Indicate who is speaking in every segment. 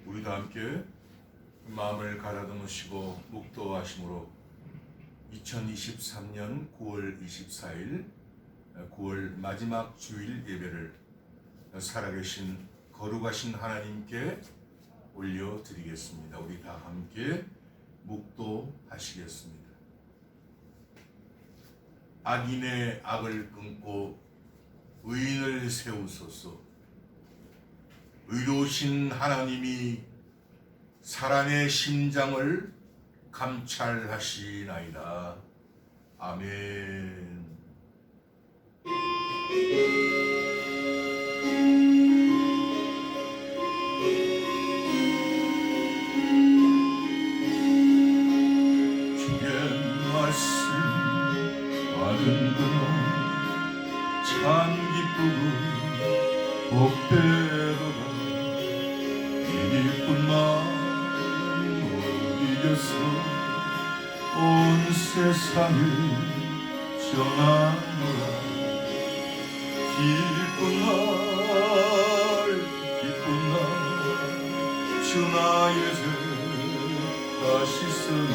Speaker 1: 우리도 함께 마음을 가다듬으시고 묵도하심으로 2023년 9월 24일 9월 마지막 주일 예배를 살아계신 거룩하신 하나님께 올려드리겠습니다. 우리 다 함께 묵도하시겠습니다. 악인의 악을 끊고 의인을 세우소서. 의로우신 하나님이 사람의 심장을 감찰하시나이다. 아멘. 주의 말씀 받은구나. 참 기쁘고 복되도다. 이 기쁜 마음 이겨서 온 세상을 전하노라. 기쁜 날 주 나의 죄 다시 쓰니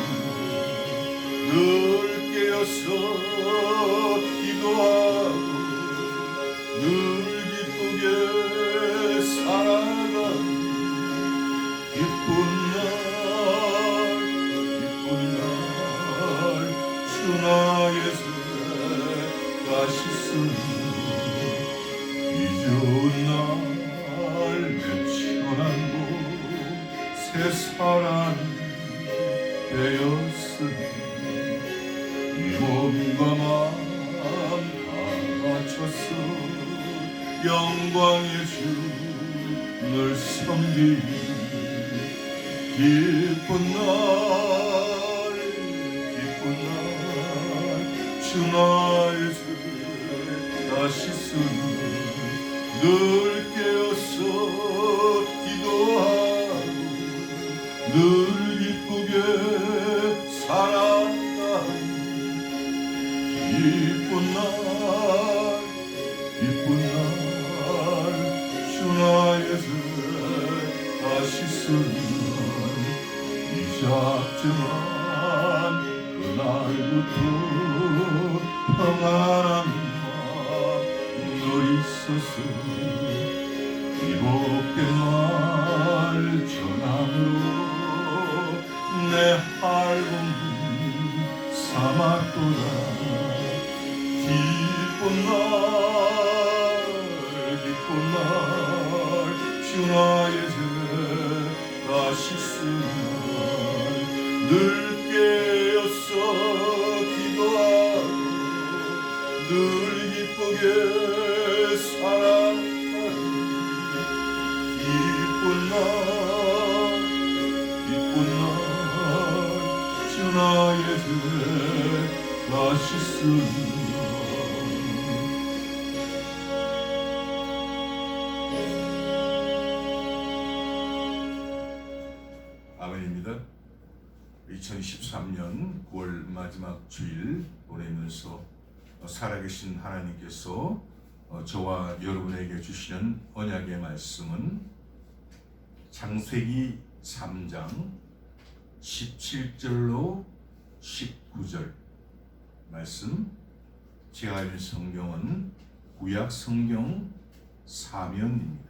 Speaker 1: 늘 깨어서 기도하고 늘 기쁘게 살아가니 기쁜 날 주 나의 죄 다시 쓰니 이 좋은 날 내 천한 곳 새 사람 되었으니 이 몸과 마음 다 바쳤어 영광의 주를 섬기니 기쁜 날 주 나의 죄 다시 쓰니 늘 깨어서 기도하고 늘 기쁘게 살아가니 기쁜 날 주 나의 죄 다시 쓰니 이 작정한 그날부터 평안한 마음 누리소서. 이 복된 말 전함으로 내 핥은 삼았도다. 기쁜 날 주 나의 죄 다시 쓰니 늘 깨어서 기도하고 늘 기쁘게 살아가니 기쁜 날 주 나의 죄 다시 쓰니 아멘입니다. 2023년 9월 마지막 주일 보내면서 살아계신 하나님께서 저와 여러분에게 주시는 언약의 말씀은 창세기 3장 17절로 19절 말씀. 제가 읽은 성경은 구약 성경 사면입니다.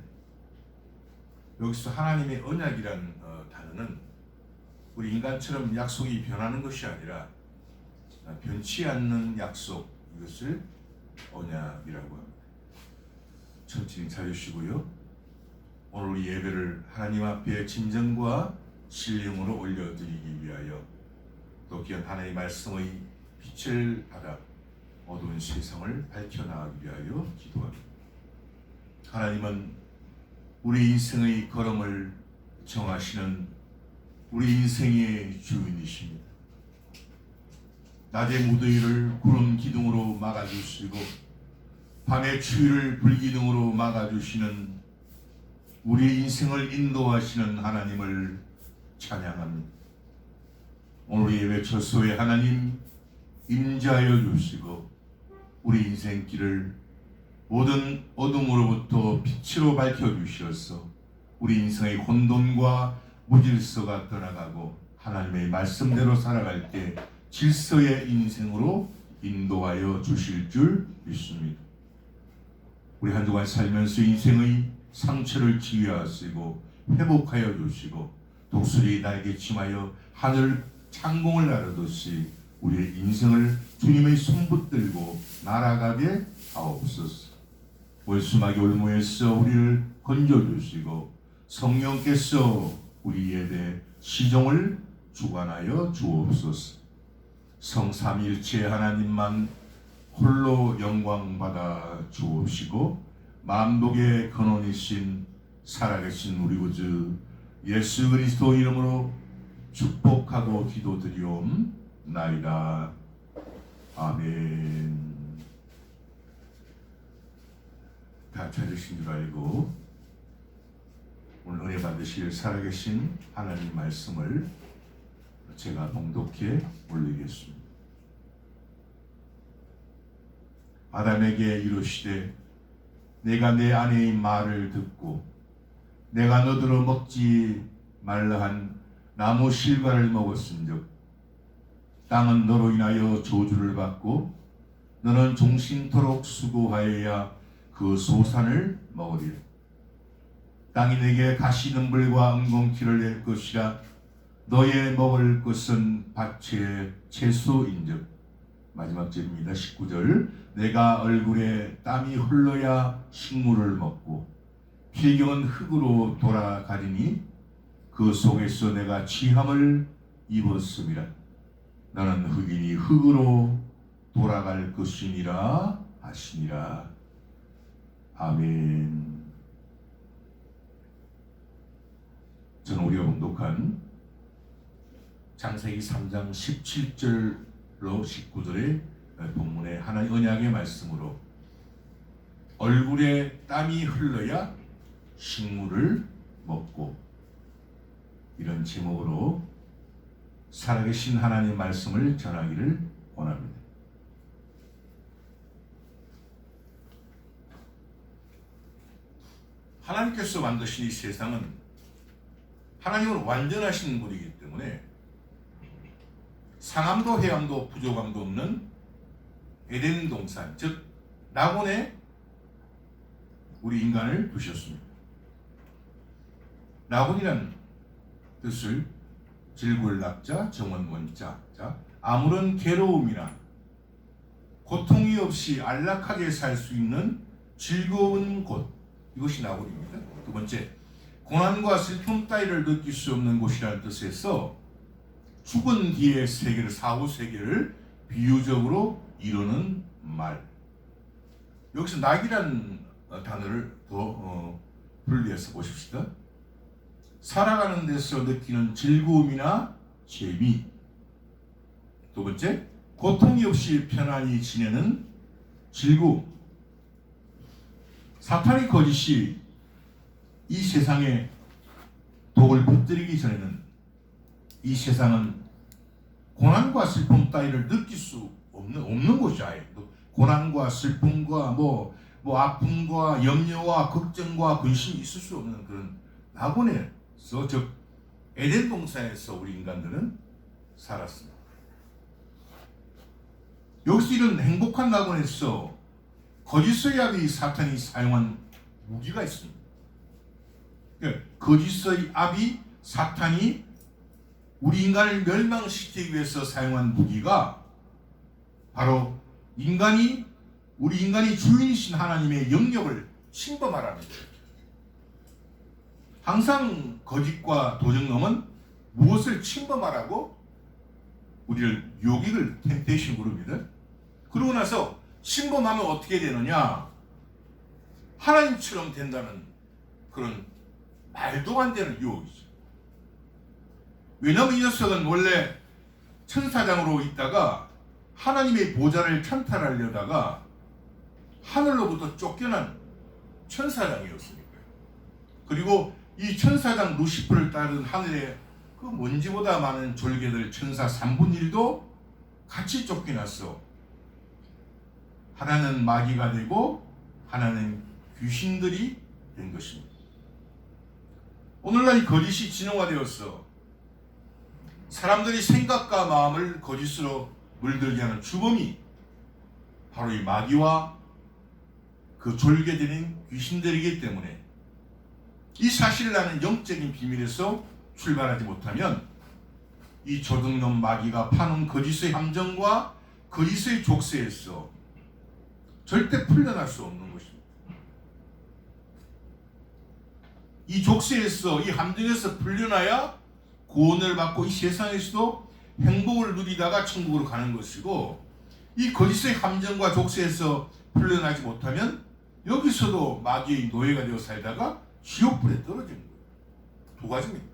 Speaker 1: 여기서 하나님의 언약이란 단어는 우리 인간처럼 약속이 변하는 것이 아니라 변치 않는 약속, 이것을 언약이라고 합니다. 천천히 찾으시고요. 오늘 우리 예배를 하나님 앞에 진정과 신령으로 올려드리기 위하여 또 귀한 하나님의 말씀의 빛을 받아 어두운 세상을 밝혀나가기 위하여 기도합니다. 하나님은 우리 인생의 걸음을 정하시는 우리 인생의 주인이십니다. 낮의 무더위를 구름 기둥으로 막아주시고 밤의 추위를 불기둥으로 막아주시는 우리 인생을 인도하시는 하나님을 찬양합니다. 오늘 예배 첫소에 하나님 임재하여 주시고 우리 인생길을 모든 어둠으로부터 빛으로 밝혀주셔서 우리 인생의 혼돈과 무질서가 떠나가고 하나님의 말씀대로 살아갈 때 질서의 인생으로 인도하여 주실 줄 믿습니다. 우리 한 주간 살면서 인생의 상처를 치유하시고 회복하여 주시고 독수리 날개 침하여 하늘 창공을 나르듯이 우리의 인생을 주님의 손붙들고 날아가게 하옵소서. 월수막이 올무에서 우리를 건져주시고 성령께서 우리에 대해 시종을 주관하여 주옵소서. 성삼일체 하나님만 홀로 영광받아 주옵시고 만복의 근원이신 살아계신 우리 구주 예수 그리스도 이름으로 축복하고 기도드리옵나이다. 아멘. 다 찾으신 줄 알고 오늘 은혜 받으실 살아계신 하나님 말씀을 제가 봉독해 올리겠습니다. 아담에게 이르시되 내가 내 아내의 말을 듣고 내가 너더러 먹지 말라 한 나무 실과를 먹었은즉 땅은 너로 인하여 저주를 받고 너는 종신토록 수고하여야 그 소산을 먹으리라. 땅이 내게 가시덤불과 엉겅퀴를 낼 것이라. 너의 먹을 것은 밭의 채소인즉. 마지막 절입니다. 19절. 내가 얼굴에 땀이 흘러야 식물을 먹고 필경은 흙으로 돌아가리니 그 속에서 내가 취함을 입었음이라. 나는 흙이니 흙으로 돌아갈 것이니라 하시니라. 아멘. 저는 우리가 봉독한 창세기 3장 17절로 19절의 본문의 하나님의 언약의 말씀으로 얼굴에 땀이 흘러야 식물을 먹고 이런 제목으로 살아계신 하나님 말씀을 전하기를 원합니다. 하나님께서 만드신 이 세상은 하나님은 완전하신 분이기 때문에 상함도 해함도 부족함도 없는 에덴 동산, 즉 낙원에 우리 인간을 두셨습니다. 낙원이란 뜻을 질굴낙자, 정원원자, 아무런 괴로움이나 고통이 없이 안락하게 살 수 있는 즐거운 곳, 이것이 낙원입니다. 두 번째, 고난과 슬픔 따위를 느낄 수 없는 곳이라는 뜻에서 죽은 뒤의 세계를, 사후 세계를 비유적으로 이루는 말. 여기서 낙이라는 단어를 더 분리해서 보십시다. 살아가는 데서 느끼는 즐거움이나 재미. 두 번째, 고통이 없이 편안히 지내는 즐거움. 사탄의 거짓이 이 세상에 독을 퍼뜨리기 전에는 이 세상은 고난과 슬픔 따위를 느낄 수 없는 곳이 아예 고난과 슬픔과 뭐 아픔과 염려와 걱정과 근심이 있을 수 없는 그런 낙원에서, 즉 에덴 동산에서 우리 인간들은 살았습니다. 여기서 이런 행복한 낙원에서 거짓의 압이 사탄이 사용한 무기가 있습니다. 거짓의 압이 사탄이 우리 인간을 멸망시키기 위해서 사용한 무기가 바로 우리 인간이 주인이신 하나님의 영역을 침범하라는 거예요. 항상 거짓과 도적놈은 무엇을 침범하라고? 우리를 유혹을 템테이션 부릅니다. 그러고 나서 침범하면 어떻게 되느냐? 하나님처럼 된다는 그런 말도 안 되는 유혹이죠. 왜냐하면 이 녀석은 원래 천사장으로 있다가 하나님의 보좌를 찬탈하려다가 하늘로부터 쫓겨난 천사장이었으니까요. 그리고 이 천사장 루시퍼를 따른 하늘의 그 먼지보다 많은 졸개들 천사 3분의 1도 같이 쫓겨났어. 하나는 마귀가 되고 하나는 귀신들이 된 것입니다. 오늘날 이 거짓이 진영화되었어. 사람들이 생각과 마음을 거짓으로 물들게 하는 주범이 바로 이 마귀와 그 졸개되는 귀신들이기 때문에 이 사실을 아는 영적인 비밀에서 출발하지 못하면 이 조등놈 마귀가 파는 거짓의 함정과 거짓의 족쇄에서 절대 풀려날 수 없는 것입니다. 이 족쇄에서, 이 함정에서 풀려나야 구원을 받고 이 세상에서도 행복을 누리다가 천국으로 가는 것이고, 이 거짓의 함정과 족쇄에서 풀려나지 못하면 여기서도 마귀의 노예가 되어 살다가 지옥불에 떨어지는 거예요. 두 가지입니다.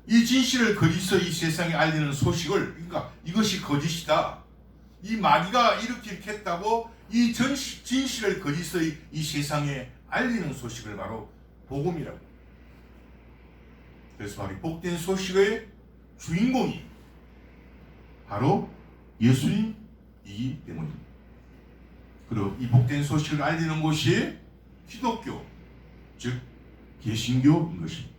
Speaker 1: 이 진실을 거짓의 이 세상에 알리는 소식을, 그러니까 이것이 거짓이다, 이 마귀가 이렇게 했다고 이 진실을 거짓의 이 세상에 알리는 소식을 바로 복음이라고. 그래서 바로 복된 소식의 주인공이 바로 예수님이기 때문입니다. 그리고 이 복된 소식을 알리는 곳이 기독교, 즉 개신교인 것입니다.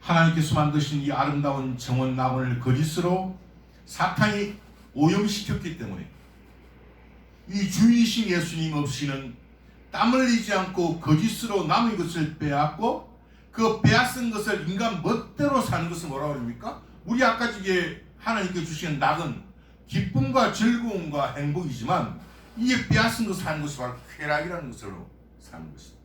Speaker 1: 하나님께서 만드신 이 아름다운 정원 나무를 거짓으로 사탄이 오염시켰기 때문에 이 주이신 예수님 없이는 땀 흘리지 않고 거짓으로 남의 것을 빼앗고, 그 빼앗은 것을 인간 멋대로 사는 것을 뭐라고 합니까? 우리 아까 이게 하나님께 주시는 낙은 기쁨과 즐거움과 행복이지만, 이게 빼앗은 것을 하는 것이 바로 쾌락이라는 것으로 사는 것입니다.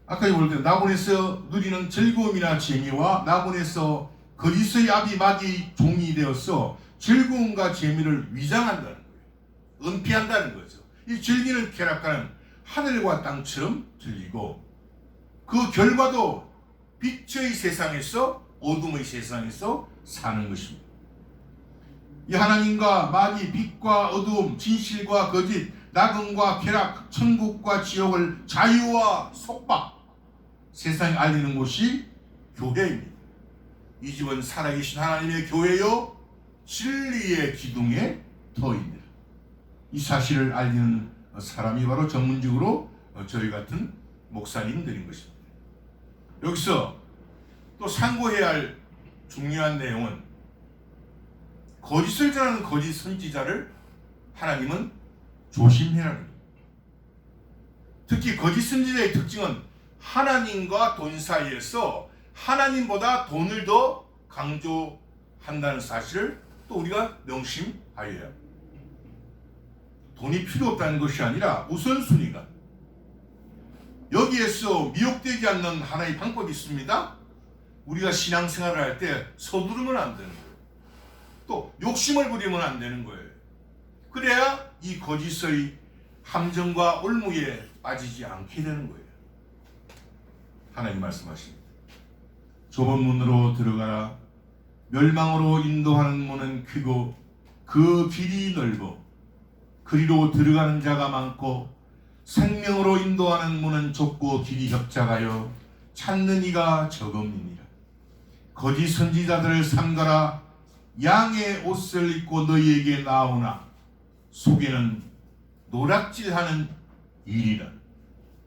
Speaker 1: 아까 볼 때 나본에서 누리는 즐거움이나 재미와 나본에서 거짓의 아비 마귀의 종이 되어서 즐거움과 재미를 위장한다는 거예요. 은폐한다는 거죠. 이 즐기는 쾌락과는 하늘과 땅처럼 들리고, 그 결과도 빛의 세상에서 어둠의 세상에서 사는 것입니다. 이 하나님과 마귀, 빛과 어둠, 진실과 거짓, 낙원과 쾌락, 천국과 지옥을 자유와 속박, 세상에 알리는 곳이 교회입니다. 이 집은 살아계신 하나님의 교회요 진리의 기둥의 터입니다. 이 사실을 알리는 사람이 바로 전문적으로 저희 같은 목사님들인 것입니다. 여기서 또 상고해야 할 중요한 내용은, 거짓을 전하는 거짓 선지자를 하나님은 조심해라는 겁니다. 특히 거짓 선지자의 특징은 하나님과 돈 사이에서 하나님보다 돈을 더 강조한다는 사실을 또 우리가 명심하여야 합니다. 돈이 필요 없다는 것이 아니라 우선순위가, 여기에서 미혹되지 않는 하나의 방법이 있습니다. 우리가 신앙생활을 할 때 서두르면 안 되는 거예요. 또 욕심을 부리면 안 되는 거예요. 그래야 이 거짓의 함정과 올무에 빠지지 않게 되는 거예요. 하나님 말씀하십니다. 좁은 문으로 들어가라. 멸망으로 인도하는 문은 크고 그 길이 넓어 그리로 들어가는 자가 많고, 생명으로 인도하는 문은 좁고 길이 협착하여 찾는 이가 적음이니라. 거짓 선지자들을 삼가라. 양의 옷을 입고 너희에게 나오나 속에는 노략질하는 일이라.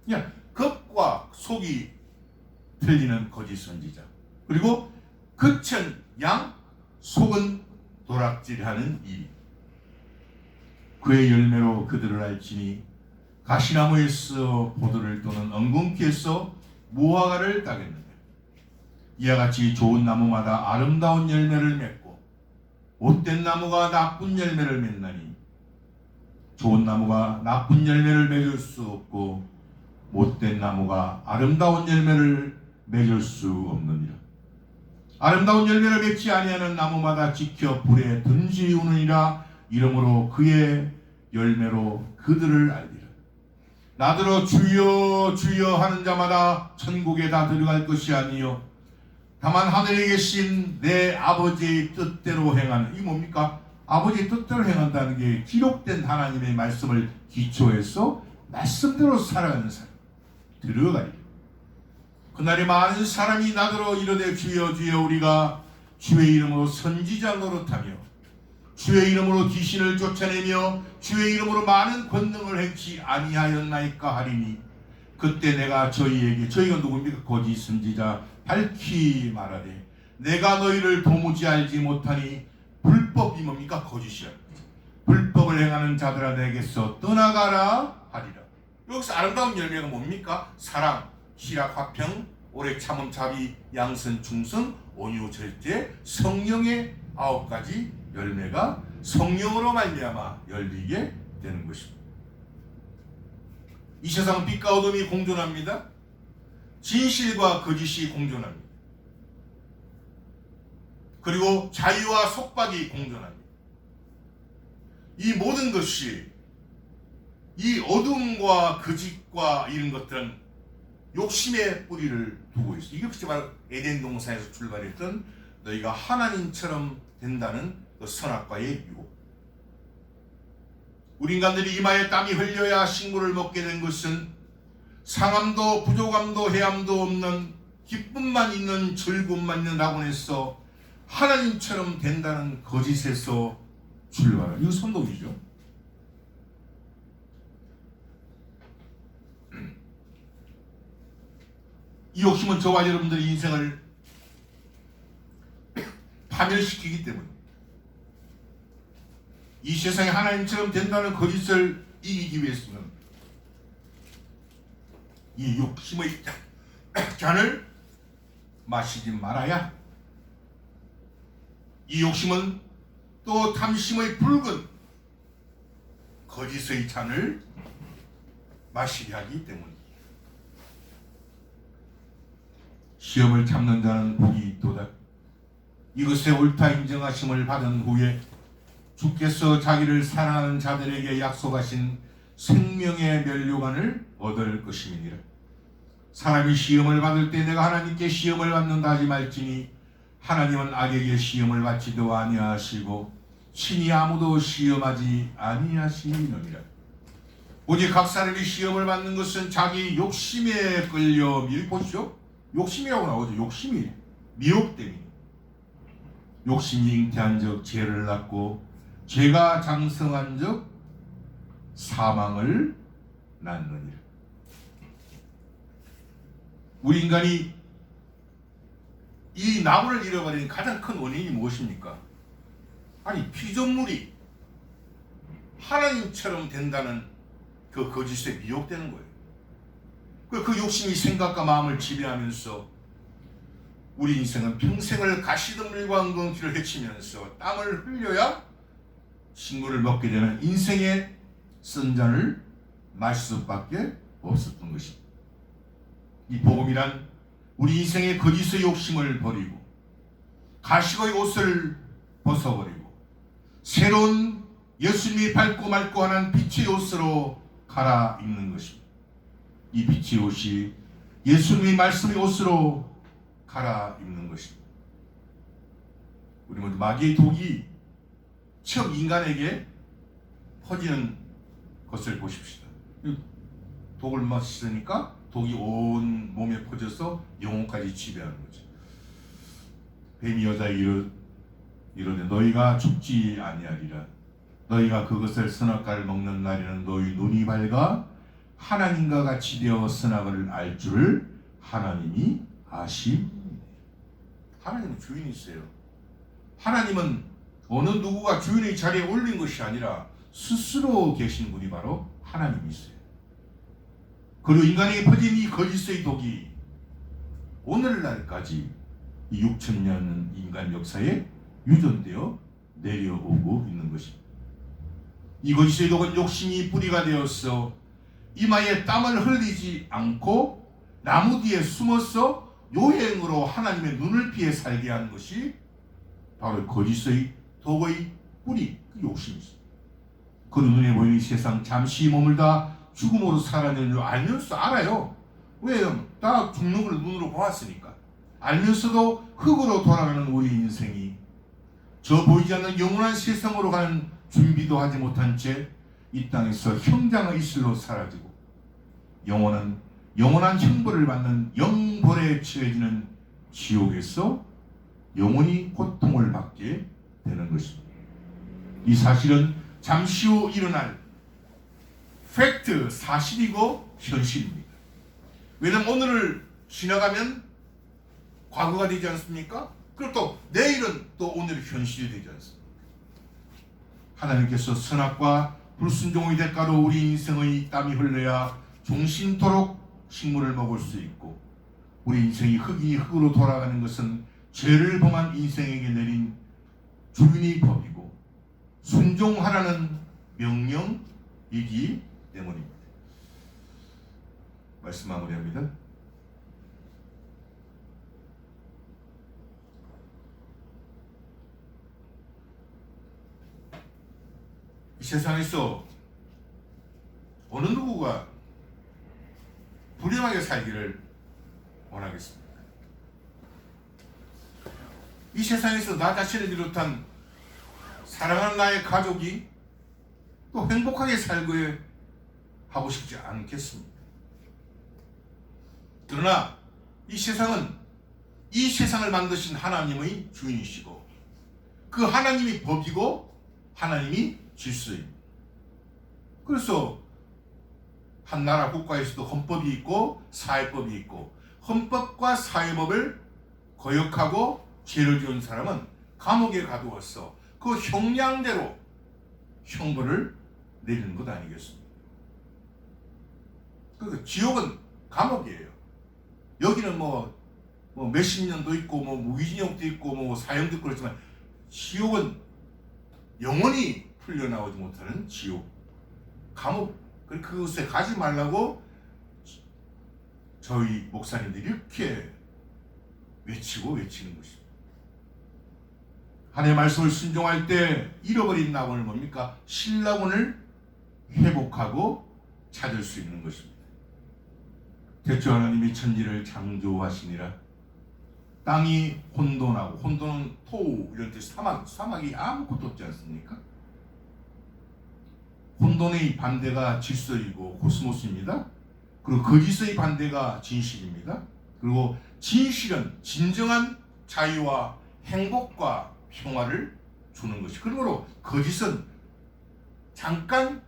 Speaker 1: 그냥 겉과 속이 틀리는 거짓 선지자, 그리고 겉은 양, 속은 노략질하는 일. 그의 열매로 그들을 알지니 가시나무에서 포도를 또는 엉겅퀴에서 무화과를 따겠느냐. 이와 같이 좋은 나무마다 아름다운 열매를 맺고 못된 나무가 나쁜 열매를 맺나니, 좋은 나무가 나쁜 열매를 맺을 수 없고 못된 나무가 아름다운 열매를 맺을 수 없느니라. 아름다운 열매를 맺지 아니하는 나무마다 지켜 불에 던지우느니라. 이러므로 그의 열매로 그들을 알리라. 나더러 주여 주여 하는 자마다 천국에 다 들어갈 것이 아니요 다만 하늘에 계신 내 아버지의 뜻대로 행하는, 이 뭡니까? 아버지의 뜻대로 행한다는 게 기록된 하나님의 말씀을 기초해서 말씀대로 살아가는 사람 들어가리라. 그날에 많은 사람이 나더러 이르되 주여 주여 우리가 주의 이름으로 선지자 노릇하며 주의 이름으로 귀신을 쫓아내며 주의 이름으로 많은 권능을 행치 아니하였나이까 하리니, 그때 내가 저희가 누굽니까? 거짓 선지자 밝히 말하되 내가 너희를 도무지 알지 못하니 불법이 뭡니까? 거짓이라. 불법을 행하는 자들아 내게서 떠나가라 하리라. 여기서 아름다운 열매가 뭡니까? 사랑, 희락, 화평, 오래 참음, 자비, 양선, 충성, 온유, 절제, 성령의 9가지 열매가 성령으로 말미암아 열리게 되는 것입니다. 이 세상 빛과 어둠이 공존합니다. 진실과 거짓이 공존합니다. 그리고 자유와 속박이 공존합니다. 이 모든 것이 이 어둠과 거짓과 이런 것들은 욕심의 뿌리를 두고 있어요. 이것이 바로 에덴 동산에서 출발했던 너희가 하나님처럼 된다는 그 선악과의 유혹. 우리 인간들이 이마에 땀이 흘려야 식물을 먹게 된 것은 상함도 부족함도 해함도 없는 기쁨만 있는 즐거움만 있는 낙원에서 하나님처럼 된다는 거짓에서 출발한 이거 선동이죠. 이 욕심은 저와 여러분들의 인생을 파멸시키기 때문에 이 세상에 하나님처럼 된다는 거짓을 이기기 위해서는 이 욕심의 잔을 마시지 말아야 이 욕심은 또 탐심의 붉은 거짓의 잔을 마시게 하기 때문입니다. 시험을 참는 자는 복이 있도다. 이것에 옳다 인정하심을 받은 후에 주께서 자기를 사랑하는 자들에게 약속하신 생명의 면류관을 얻을 것임이니라. 사람이 시험을 받을 때 내가 하나님께 시험을 받는다 하지 말지니 하나님은 악에게 시험을 받지도 아니하시고 친히 아무도 시험하지 아니하시느니라. 오직 각 사람이 시험을 받는 것은 자기 욕심에 끌려 보시오. 욕심이라고 나오죠. 욕심이 미혹 때문에. 욕심이 잉태한 적 죄를 낳고 죄가 장성한 적 사망을 낳느니라. 우리 인간이 이 나무를 잃어버리는 가장 큰 원인이 무엇입니까? 아니 피조물이 하나님처럼 된다는 그 거짓에 미혹되는 거예요. 그 욕심이 생각과 마음을 지배하면서 우리 인생은 평생을 가시덤불과 엉겅퀴를 헤치면서 땀을 흘려야 식물을 먹게 되는 인생의 쓴 잔을 마실 수밖에 없었던 것입니다. 이 복음이란 우리 인생의 거짓의 욕심을 버리고 가식의 옷을 벗어버리고 새로운 예수님이 밝고 맑고 하는 빛의 옷으로 갈아입는 것입니다. 이 빛의 옷이 예수님의 말씀의 옷으로 갈아입는 것입니다. 우리 모두 마귀의 독이 처음 인간에게 퍼지는 것을 보십시다. 독을 마시니까 독이 온 몸에 퍼져서 영혼까지 지배하는 거죠. 뱀이 여자에게 이르되 너희가 죽지 아니하리라. 너희가 그것을 선악과를 먹는 날에는 너희 눈이 밝아 하나님과 같이 되어 선악을 알 줄을 하나님이 아시니. 하나님은 주인이 있어요. 하나님은 어느 누구가 주인의 자리에 올린 것이 아니라 스스로 계신 분이 바로 하나님이세요. 그리고 인간에게 퍼진 이 거짓의 독이 오늘날까지 이 6,000년 인간 역사에 유전되어 내려오고 있는 것입니다. 이 거짓의 독은 욕심이 뿌리가 되어서 이마에 땀을 흘리지 않고 나무 뒤에 숨어서 요행으로 하나님의 눈을 피해 살게 하는 것이 바로 거짓의 독의 뿌리, 그 욕심이죠. 그 눈에 보이는 세상 잠시 머물다 죽음으로 살아내는 줄 알면서 알아요. 왜요? 다 죽는 걸 눈으로 보았으니까. 알면서도 흙으로 돌아가는 우리 인생이 저 보이지 않는 영원한 세상으로 가는 준비도 하지 못한 채 이 땅에서 형장의 이슬로 사라지고 영혼한 형벌을 받는 영벌에 처해지는 지옥에서 영원히 고통을 받게 되는 것입니다. 이 사실은 잠시 후 일어날 팩트, 사실이고 현실입니다. 왜냐면 오늘을 지나가면 과거가 되지 않습니까? 그리고 또 내일은 또 오늘의 현실이 되지 않습니까? 하나님께서 선악과 불순종의 대가로 우리 인생의 땀이 흘러야 종신토록 식물을 먹을 수 있고, 우리 인생이 흙이 흙으로 돌아가는 것은 죄를 범한 인생에게 내린 주인의 법이고 순종하라는 명령이기 때문입니다. 말씀 마무리합니다. 이 세상에서 어느 누구가 불행하게 살기를 원하겠습니까? 이 세상에서 나 자신을 비롯한 사랑하는 나의 가족이 또 행복하게 살게 하고 싶지 않겠습니다. 그러나 이 세상은 이 세상을 만드신 하나님의 주인이시고 그 하나님이 법이고 하나님이 질서입니다. 그래서 한 나라 국가에서도 헌법이 있고 사회법이 있고, 헌법과 사회법을 거역하고 죄를 지은 사람은 감옥에 가두어서 그 형량대로 형벌을 내리는 것 아니겠습니까? 그러니까 지옥은 감옥이에요. 여기는 뭐 몇십 년도 있고 무기징역도 있고 사형도 있고 그렇지만, 지옥은 영원히 풀려나오지 못하는 지옥, 감옥. 그곳에 가지 말라고 저희 목사님들이 이렇게 외치는 것입니다. 하나님의 말씀을 순종할 때 잃어버린 낙원을 뭡니까? 신낙원을 회복하고 찾을 수 있는 것입니다. 대초 하나님이 천지를 창조하시니라. 땅이 혼돈하고, 혼돈은 토우 이런 뜻, 사막이 아무것도 없지 않습니까? 혼돈의 반대가 질서이고 코스모스입니다. 그리고 거짓의 반대가 진실입니다. 그리고 진실은 진정한 자유와 행복과 평화를 주는 것이, 그러므로 거짓은 잠깐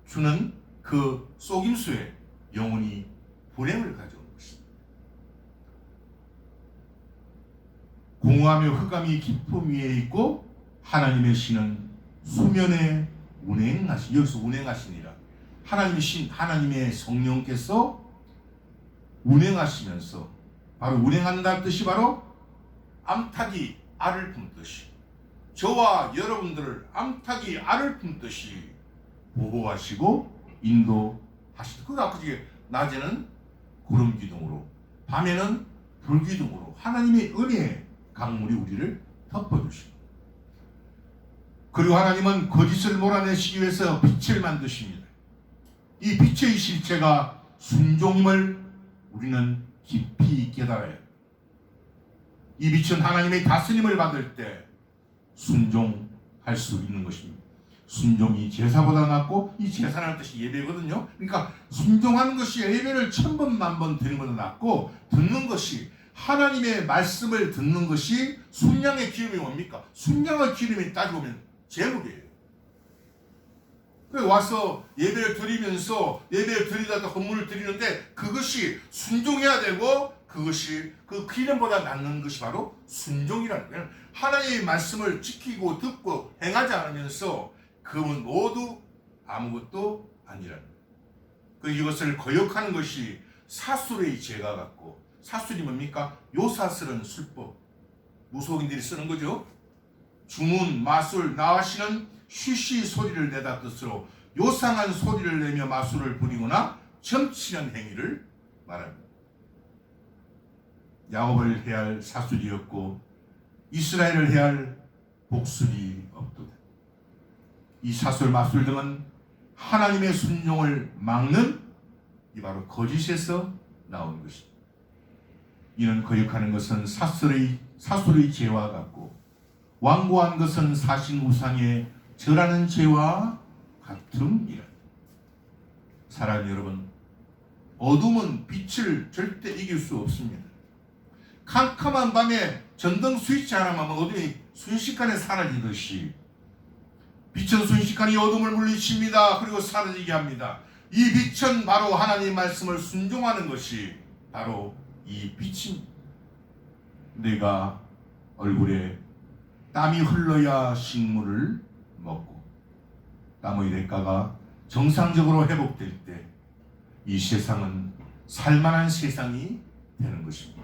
Speaker 1: 주는 그 속임수에 영원히 불행을 가져오는 것입니다. 공허하며 흑암이 깊음 위에 있고 하나님의 신은 수면에 운행하시, 여기서 운행하시니라. 하나님의 신, 하나님의 성령께서 운행하시면서, 바로 운행한다는 뜻이 바로 암탉이 알을 품듯이, 저와 여러분들을 암탉이 알을 품듯이 보호하시고 인도하시다. 그 아까 낮에는 구름 기둥으로, 밤에는 불 기둥으로 하나님의 은혜의 강물이 우리를 덮어주시고, 그리고 하나님은 거짓을 몰아내시기 위해서 빛을 만드십니다. 이 빛의 실체가 순종임을 우리는 깊이 깨달아야 합니다. 이 빛은 하나님의 다스림을 받을 때 순종할 수 있는 것입니다. 순종이 제사보다 낫고, 이 제사라는 뜻이 예배거든요. 그러니까 순종하는 것이 예배를 1000번 만번 드리는 것보다 낫고, 듣는 것이, 하나님의 말씀을 듣는 것이, 순양의 기름이 뭡니까? 순양의 기름이 따지고 보면 제목이에요. 와서 예배를 드리면서, 예배를 드리다가 헌물을 드리는데 그것이 순종해야 되고, 그것이 그 기름보다 낫는 것이 바로 순종이라는 거예요. 하나님의 말씀을 지키고 듣고 행하지 않으면서 그건 모두 아무것도 아니라는 거예요. 그리고 이것을 거역하는 것이 사술의 죄가 같고, 사술이 뭡니까? 요사스런 술법, 무속인들이 쓰는 거죠. 주문, 마술, 나하시는 쉬쉬 소리를 내다 뜻으로 요상한 소리를 내며 마술을 부리거나 점치는 행위를 말합니다. 야곱을 해야 할 사술이었고 이스라엘을 해야 할 복술이 없도다. 이 사술, 마술 등은 하나님의 순종을 막는 이 바로 거짓에서 나온 것입니다. 이는 거역하는 것은 사술의 죄와 같고, 완고한 것은 사신 우상에 절하는 죄와 같음이라. 사랑하는 여러분, 어둠은 빛을 절대 이길 수 없습니다. 캄캄한 밤에 전등 스위치 하나만 하면 어둠이 순식간에 사라지듯이 빛은 순식간에 어둠을 물리칩니다. 그리고 사라지게 합니다. 이 빛은 바로 하나님 말씀을 순종하는 것이 바로 이 빛입니다. 내가 얼굴에 땀이 흘러야 식물을 먹고 땀의 대가가 정상적으로 회복될 때 이 세상은 살만한 세상이 되는 것입니다.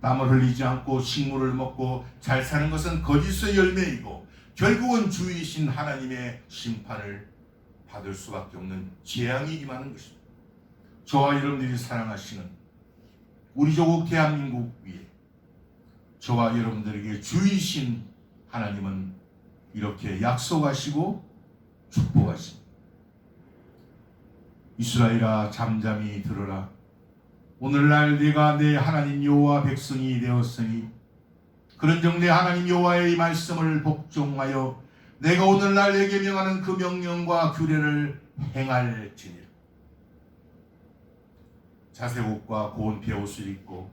Speaker 1: 땀을 흘리지 않고 식물을 먹고 잘 사는 것은 거짓의 열매이고 결국은 주이신 하나님의 심판을 받을 수밖에 없는 재앙이 임하는 것입니다. 저와 여러분들이 사랑하시는 우리 조국 대한민국 위에 저와 여러분들에게 주이신 하나님은 이렇게 약속하시고 축복하십니다. 이스라엘아 잠잠히 들으라. 오늘날 내가 내 하나님 여호와 백성이 되었으니 그런즉 내 하나님 여호와의 이 말씀을 복종하여 내가 오늘날 내게 명하는 그 명령과 규례를 행할지니라. 자색옷과 고운 베옷을 입고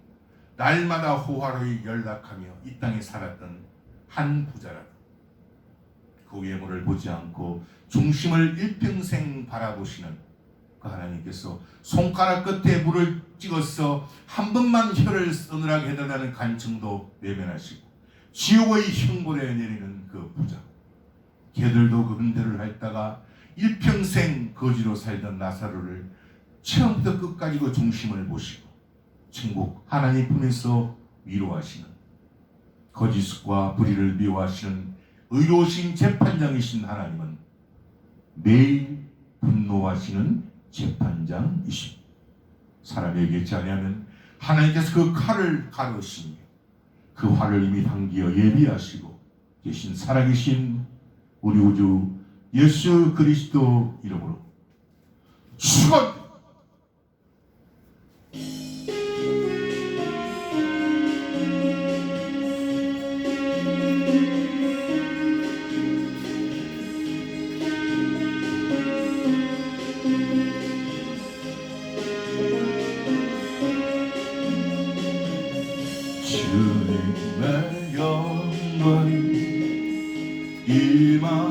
Speaker 1: 날마다 호화로이 연락하며 이 땅에 살았던 한 부자라도 그 외모를 보지 않고 중심을 일평생 바라보시는 그 하나님께서 손가락 끝에 물을 찍어서 한 번만 혀를 서늘하게 해달라는 간청도 외면하시고 지옥의 형벌에 내리는 그 부자, 개들도 그 은대를 핥다가 일평생 거지로 살던 나사로를 처음부터 끝까지 그 중심을 보시고 천국 하나님 품에서 위로하시는 거짓과 불의를 미워하시는 의로우신 재판장이신 하나님은 매일 분노하시는 재판장이십니다. 사람에게 자냐면 하나님께서 그 칼을 가르시며 그 화를 이미 당기어 예비하시고 계신 살아계신 우리 우주 예수 그리스도 이름으로 축원!
Speaker 2: 주님의 영광이 임하였어.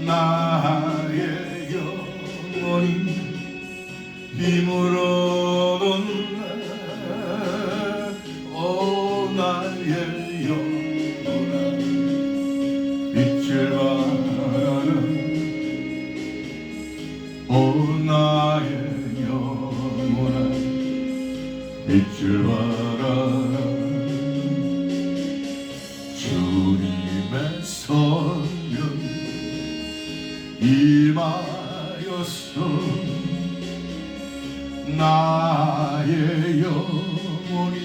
Speaker 2: 나의 영혼이 힘으로 돋네. 오 나의 영혼아 빛을 발하라. 오 나의 영혼아 빛을 발하라. 주님의 성령이 임하였어. 나의 영혼이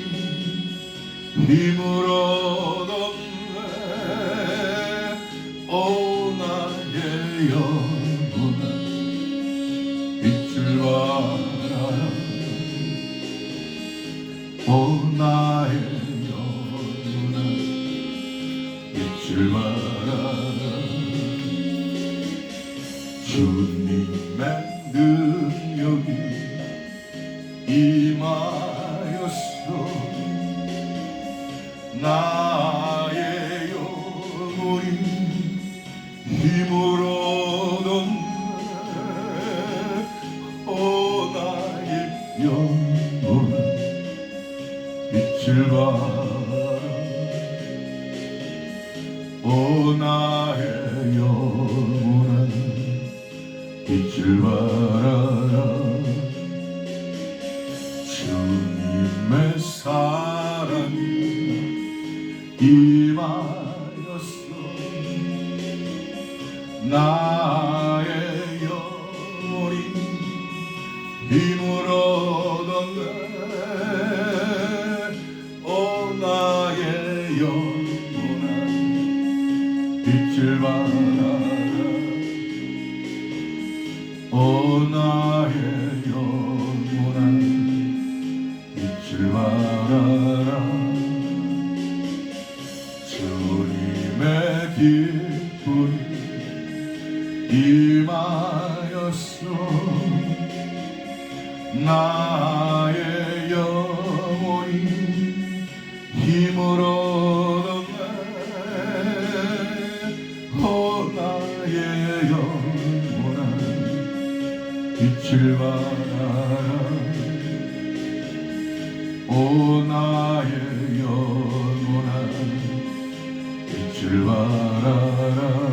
Speaker 2: 힘으로 돋네. 오 나의 영혼아 빛을 발하라. 오 나의 영혼아 빛을 발하라. 주님의 능력이 임하였어. 나의 영혼이 힘으로 돋네. 오 나의 영혼아 빛을 발하라. 오 나의 영혼아 빛을 발하라. 주님의 사랑이 임하였어. 나의 영혼이 힘으로 돋네. 오 나의 영혼아 빛을 발하라. 오 나의 영혼아 빛을 발하라. 주님의 기쁨이 임하였어. 나의 영혼이 힘으로 돋네. 오 나의 영혼아 빛을 발하라 오 나의 영혼아 빛을 발하라